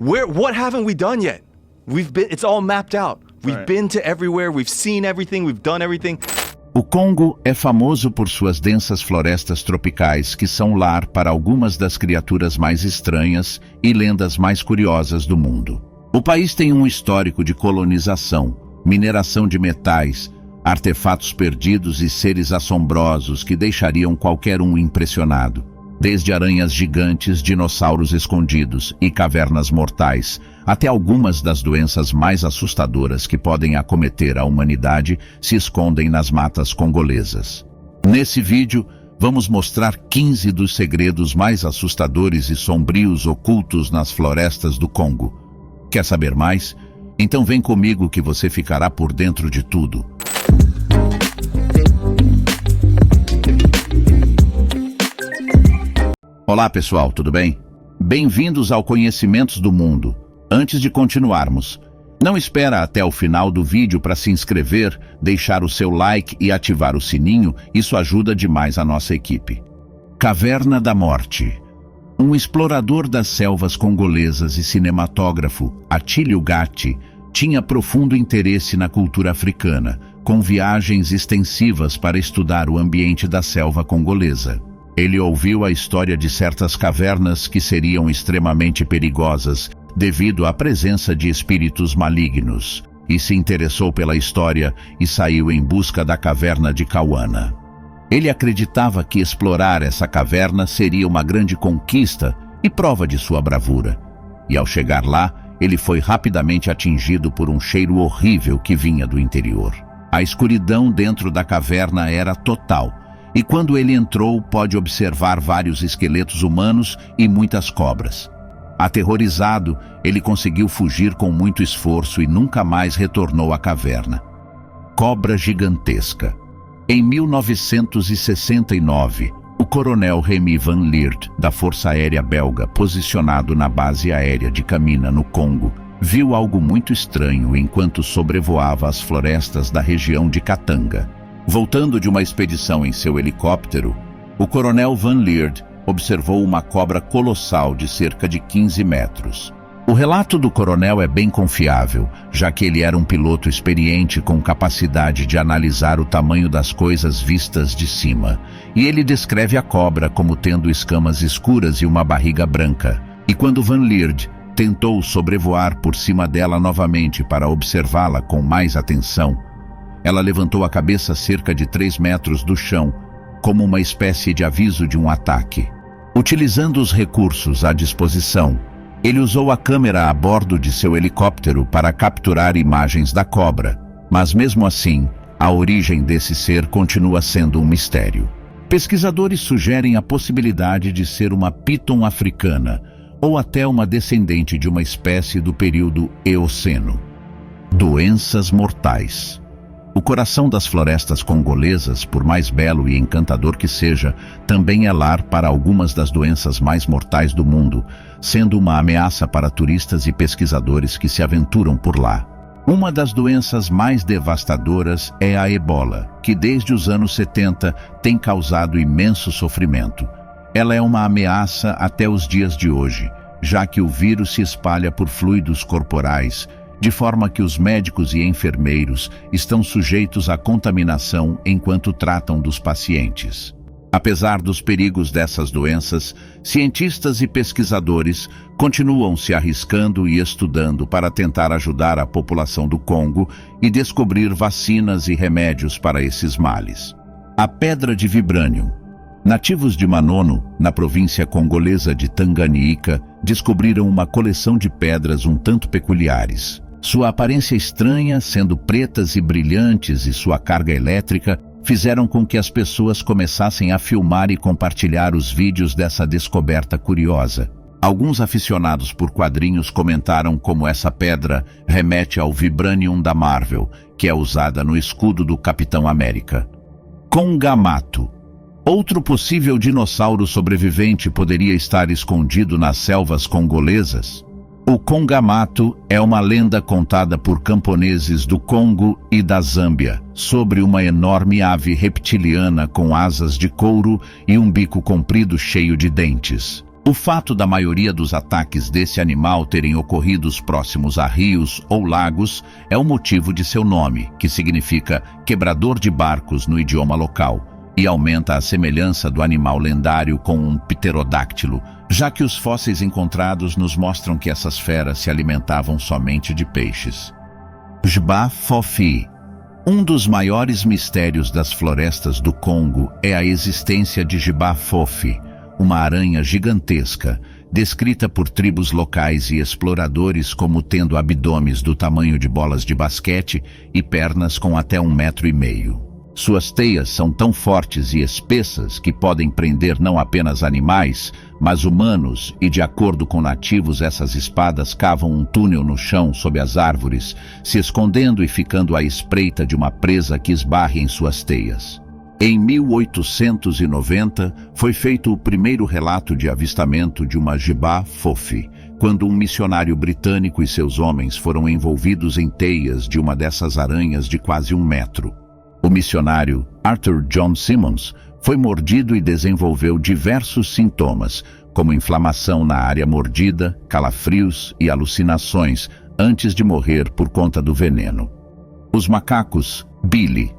What haven't we done yet? It's all mapped out. We've been to everywhere, we've seen everything, we've done everything. O Congo é famoso por suas densas florestas tropicais que são lar para algumas das criaturas mais estranhas e lendas mais curiosas do mundo. O país tem um histórico de colonização, mineração de metais, artefatos perdidos e seres assombrosos que deixariam qualquer um impressionado. Desde aranhas gigantes, dinossauros escondidos e cavernas mortais, até algumas das doenças mais assustadoras que podem acometer a humanidade se escondem nas matas congolesas. Nesse vídeo, vamos mostrar 15 dos segredos mais assustadores e sombrios ocultos nas florestas do Congo. Quer saber mais? Então vem comigo que você ficará por dentro de tudo. Olá pessoal, tudo bem? Bem-vindos ao Conhecimentos do Mundo. Antes de continuarmos, não espera até o final do vídeo para se inscrever, deixar o seu like e ativar o sininho, isso ajuda demais a nossa equipe. Caverna da Morte. Um explorador das selvas congolesas e cinematógrafo, Atílio Gatti, tinha profundo interesse na cultura africana, com viagens extensivas para estudar o ambiente da selva congolesa. Ele ouviu a história de certas cavernas que seriam extremamente perigosas devido à presença de espíritos malignos, e se interessou pela história e saiu em busca da caverna de Kauana. Ele acreditava que explorar essa caverna seria uma grande conquista e prova de sua bravura. E ao chegar lá, ele foi rapidamente atingido por um cheiro horrível que vinha do interior. A escuridão dentro da caverna era total, e quando ele entrou, pôde observar vários esqueletos humanos e muitas cobras. Aterrorizado, ele conseguiu fugir com muito esforço e nunca mais retornou à caverna. Cobra gigantesca. Em 1969, o coronel Remy Van Lierde, da Força Aérea Belga, posicionado na base aérea de Kamina, no Congo, viu algo muito estranho enquanto sobrevoava as florestas da região de Katanga. Voltando de uma expedição em seu helicóptero, o coronel Van Lierde observou uma cobra colossal de cerca de 15 metros. O relato do coronel é bem confiável, já que ele era um piloto experiente com capacidade de analisar o tamanho das coisas vistas de cima, e ele descreve a cobra como tendo escamas escuras e uma barriga branca. E quando Van Lierde tentou sobrevoar por cima dela novamente para observá-la com mais atenção, ela levantou a cabeça cerca de 3 metros do chão, como uma espécie de aviso de um ataque. Utilizando os recursos à disposição, ele usou a câmera a bordo de seu helicóptero para capturar imagens da cobra, mas mesmo assim, a origem desse ser continua sendo um mistério. Pesquisadores sugerem a possibilidade de ser uma piton africana, ou até uma descendente de uma espécie do período Eoceno. Doenças mortais. O coração das florestas congolesas, por mais belo e encantador que seja, também é lar para algumas das doenças mais mortais do mundo, sendo uma ameaça para turistas e pesquisadores que se aventuram por lá. Uma das doenças mais devastadoras é a ebola, que desde os anos 70 tem causado imenso sofrimento. Ela é uma ameaça até os dias de hoje, já que o vírus se espalha por fluidos corporais, de forma que os médicos e enfermeiros estão sujeitos à contaminação enquanto tratam dos pacientes. Apesar dos perigos dessas doenças, cientistas e pesquisadores continuam se arriscando e estudando para tentar ajudar a população do Congo e descobrir vacinas e remédios para esses males. A pedra de vibranium. Nativos de Manono, na província congolesa de Tanganyika, descobriram uma coleção de pedras um tanto peculiares. Sua aparência estranha, sendo pretas e brilhantes, e sua carga elétrica, fizeram com que as pessoas começassem a filmar e compartilhar os vídeos dessa descoberta curiosa. Alguns aficionados por quadrinhos comentaram como essa pedra remete ao Vibranium da Marvel, que é usada no escudo do Capitão América. Congamato. Outro possível dinossauro sobrevivente poderia estar escondido nas selvas congolesas? O Congamato é uma lenda contada por camponeses do Congo e da Zâmbia sobre uma enorme ave reptiliana com asas de couro e um bico comprido cheio de dentes. O fato da maioria dos ataques desse animal terem ocorrido próximos a rios ou lagos é o motivo de seu nome, que significa quebrador de barcos no idioma local, e aumenta a semelhança do animal lendário com um pterodáctilo, já que os fósseis encontrados nos mostram que essas feras se alimentavam somente de peixes. Jba Fofi. Um dos maiores mistérios das florestas do Congo é a existência de Jba Fofi, uma aranha gigantesca, descrita por tribos locais e exploradores como tendo abdômenes do tamanho de bolas de basquete e pernas com até 1,5 metros. Suas teias são tão fortes e espessas que podem prender não apenas animais, mas humanos, e de acordo com nativos, essas espadas cavam um túnel no chão sob as árvores, se escondendo e ficando à espreita de uma presa que esbarre em suas teias. Em 1890, foi feito o primeiro relato de avistamento de uma Jba Fofi, quando um missionário britânico e seus homens foram envolvidos em teias de uma dessas aranhas de quase 1 metro. O missionário Arthur John Simmons foi mordido e desenvolveu diversos sintomas, como inflamação na área mordida, calafrios e alucinações, antes de morrer por conta do veneno. Os macacos Billy.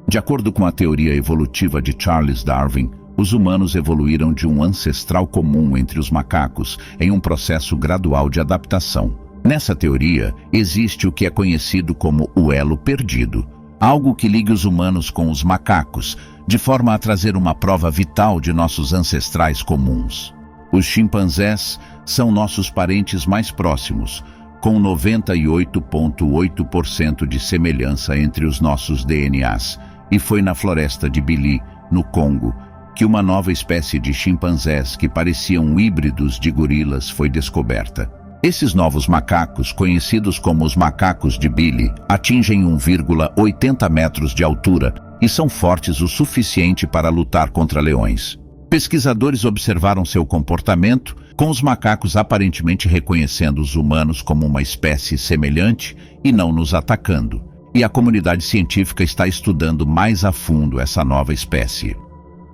De acordo com a teoria evolutiva de Charles Darwin, os humanos evoluíram de um ancestral comum entre os macacos em um processo gradual de adaptação. Nessa teoria, existe o que é conhecido como o elo perdido, algo que liga os humanos com os macacos, de forma a trazer uma prova vital de nossos ancestrais comuns. Os chimpanzés são nossos parentes mais próximos, com 98,8% de semelhança entre os nossos DNAs, e foi na floresta de Billy, no Congo, que uma nova espécie de chimpanzés que pareciam híbridos de gorilas foi descoberta. Esses novos macacos, conhecidos como os macacos de Billy, atingem 1,80 metros de altura e são fortes o suficiente para lutar contra leões. Pesquisadores observaram seu comportamento, com os macacos aparentemente reconhecendo os humanos como uma espécie semelhante e não nos atacando. E a comunidade científica está estudando mais a fundo essa nova espécie.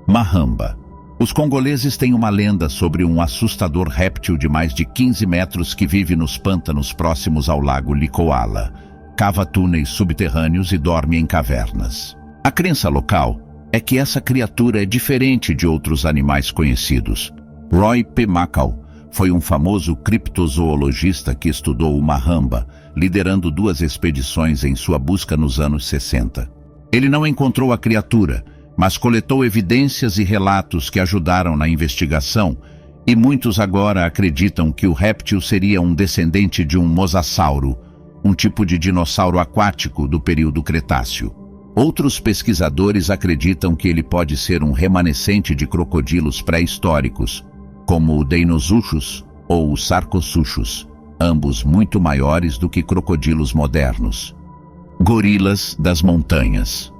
Mahamba. Os congoleses têm uma lenda sobre um assustador réptil de mais de 15 metros que vive nos pântanos próximos ao lago Likoala, cava túneis subterrâneos e dorme em cavernas. A crença local é que essa criatura é diferente de outros animais conhecidos. Roy P. Macau foi um famoso criptozoologista que estudou o Mahamba, liderando 2 expedições em sua busca nos anos 60. Ele não encontrou a criatura, mas coletou evidências e relatos que ajudaram na investigação, e muitos agora acreditam que o réptil seria um descendente de um mosasauro, um tipo de dinossauro aquático do período Cretáceo. Outros pesquisadores acreditam que ele pode ser um remanescente de crocodilos pré-históricos, como o Deinosuchus ou o Sarcosuchus, ambos muito maiores do que crocodilos modernos. Gorilas das montanhas.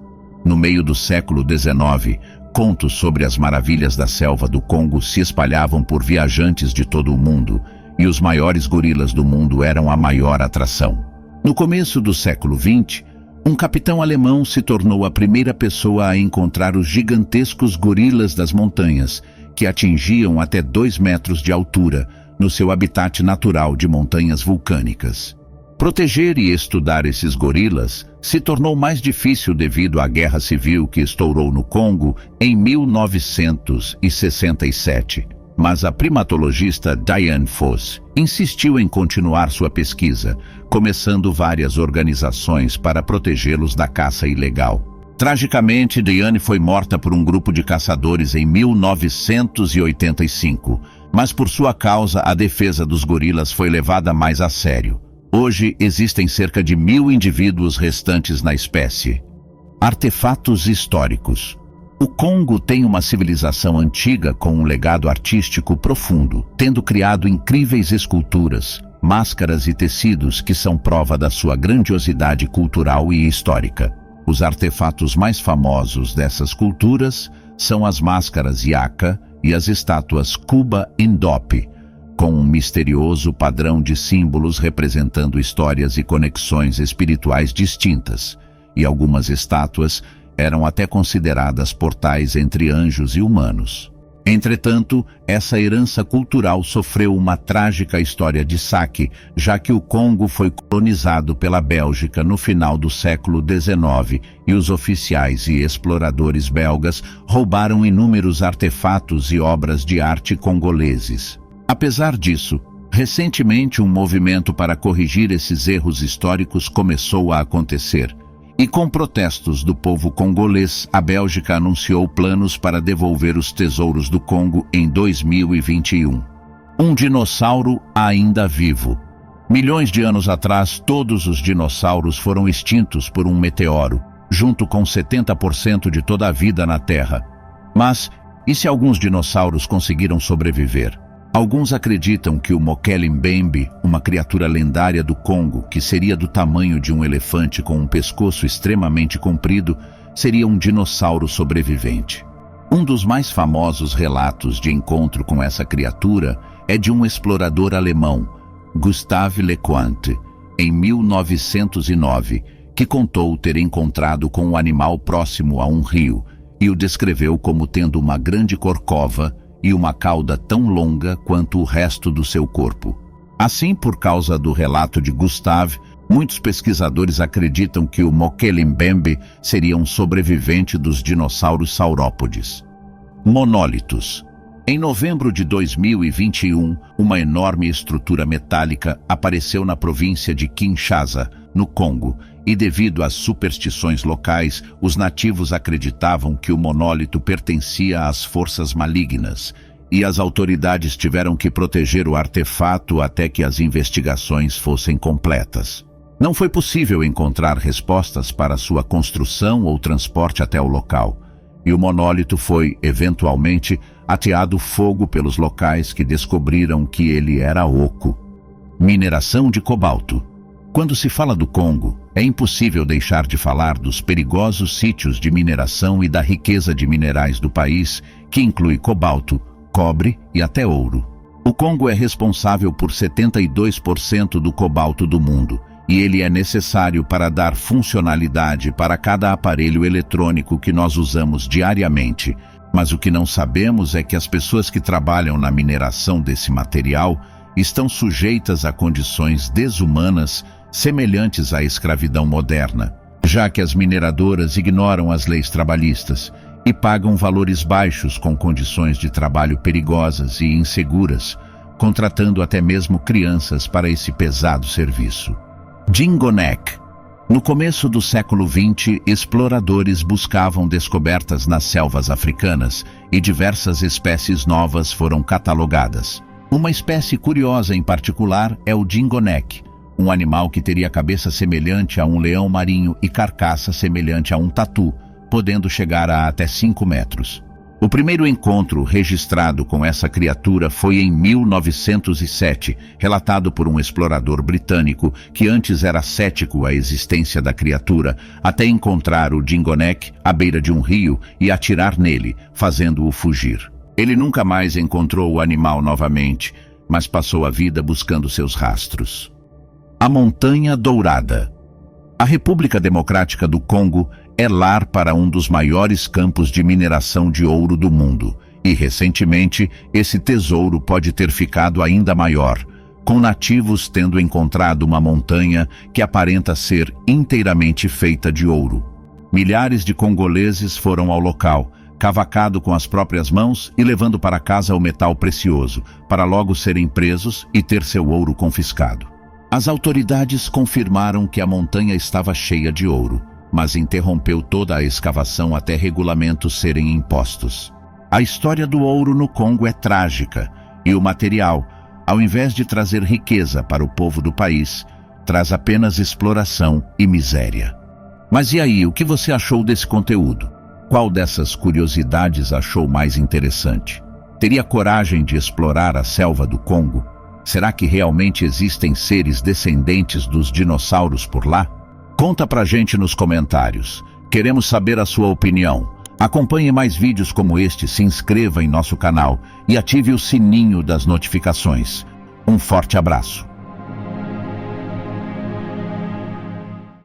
No meio do século XIX, contos sobre as maravilhas da selva do Congo se espalhavam por viajantes de todo o mundo, e os maiores gorilas do mundo eram a maior atração. No começo do século XX, um capitão alemão se tornou a primeira pessoa a encontrar os gigantescos gorilas das montanhas, que atingiam até 2 metros de altura, no seu habitat natural de montanhas vulcânicas. Proteger e estudar esses gorilas se tornou mais difícil devido à guerra civil que estourou no Congo em 1967. Mas a primatologista Diane Foss insistiu em continuar sua pesquisa, começando várias organizações para protegê-los da caça ilegal. Tragicamente, Diane foi morta por um grupo de caçadores em 1985, mas por sua causa a defesa dos gorilas foi levada mais a sério. Hoje existem cerca de 1.000 indivíduos restantes na espécie. Artefatos históricos. O Congo tem uma civilização antiga com um legado artístico profundo, tendo criado incríveis esculturas, máscaras e tecidos que são prova da sua grandiosidade cultural e histórica. Os artefatos mais famosos dessas culturas são as máscaras Yaka e as estátuas Kuba Indope, com um misterioso padrão de símbolos representando histórias e conexões espirituais distintas, e algumas estátuas eram até consideradas portais entre anjos e humanos. Entretanto, essa herança cultural sofreu uma trágica história de saque, já que o Congo foi colonizado pela Bélgica no final do século XIX e os oficiais e exploradores belgas roubaram inúmeros artefatos e obras de arte congoleses. Apesar disso, recentemente um movimento para corrigir esses erros históricos começou a acontecer. E com protestos do povo congolês, a Bélgica anunciou planos para devolver os tesouros do Congo em 2021. Um dinossauro ainda vivo. Milhões de anos atrás, todos os dinossauros foram extintos por um meteoro, junto com 70% de toda a vida na Terra. Mas, e se alguns dinossauros conseguiram sobreviver? Alguns acreditam que o Mokele Mbembe, uma criatura lendária do Congo, que seria do tamanho de um elefante com um pescoço extremamente comprido, seria um dinossauro sobrevivente. Um dos mais famosos relatos de encontro com essa criatura é de um explorador alemão, Gustav Lecointe, em 1909, que contou ter encontrado com um animal próximo a um rio e o descreveu como tendo uma grande corcova e uma cauda tão longa quanto o resto do seu corpo. Assim, por causa do relato de Gustav, muitos pesquisadores acreditam que o Mokele Mbembe seria um sobrevivente dos dinossauros saurópodes. Monólitos. Em novembro de 2021, uma enorme estrutura metálica apareceu na província de Kinshasa, no Congo, e devido às superstições locais, os nativos acreditavam que o monólito pertencia às forças malignas, e as autoridades tiveram que proteger o artefato até que as investigações fossem completas. Não foi possível encontrar respostas para sua construção ou transporte até o local, e o monólito foi, eventualmente, ateado fogo pelos locais que descobriram que ele era oco. Mineração de cobalto. Quando se fala do Congo, é impossível deixar de falar dos perigosos sítios de mineração e da riqueza de minerais do país, que inclui cobalto, cobre e até ouro. O Congo é responsável por 72% do cobalto do mundo, e ele é necessário para dar funcionalidade para cada aparelho eletrônico que nós usamos diariamente. Mas o que não sabemos é que as pessoas que trabalham na mineração desse material estão sujeitas a condições desumanas semelhantes à escravidão moderna, já que as mineradoras ignoram as leis trabalhistas e pagam valores baixos com condições de trabalho perigosas e inseguras, contratando até mesmo crianças para esse pesado serviço. Dingonek. No começo do século XX, exploradores buscavam descobertas nas selvas africanas e diversas espécies novas foram catalogadas. Uma espécie curiosa em particular é o dingonek, um animal que teria cabeça semelhante a um leão marinho e carcaça semelhante a um tatu, podendo chegar a até 5 metros. O primeiro encontro registrado com essa criatura foi em 1907, relatado por um explorador britânico que antes era cético à existência da criatura, até encontrar o dingonek à beira de um rio e atirar nele, fazendo-o fugir. Ele nunca mais encontrou o animal novamente, mas passou a vida buscando seus rastros. A Montanha Dourada. A República Democrática do Congo é lar para um dos maiores campos de mineração de ouro do mundo, e recentemente esse tesouro pode ter ficado ainda maior, com nativos tendo encontrado uma montanha que aparenta ser inteiramente feita de ouro. Milhares de congoleses foram ao local, cavacado com as próprias mãos e levando para casa o metal precioso, para logo serem presos e ter seu ouro confiscado. As autoridades confirmaram que a montanha estava cheia de ouro, mas interrompeu toda a escavação até regulamentos serem impostos. A história do ouro no Congo é trágica, e o material, ao invés de trazer riqueza para o povo do país, traz apenas exploração e miséria. Mas e aí, o que você achou desse conteúdo? Qual dessas curiosidades achou mais interessante? Teria coragem de explorar a selva do Congo? Será que realmente existem seres descendentes dos dinossauros por lá? Conta pra gente nos comentários. Queremos saber a sua opinião. Acompanhe mais vídeos como este, se inscreva em nosso canal e ative o sininho das notificações. Um forte abraço.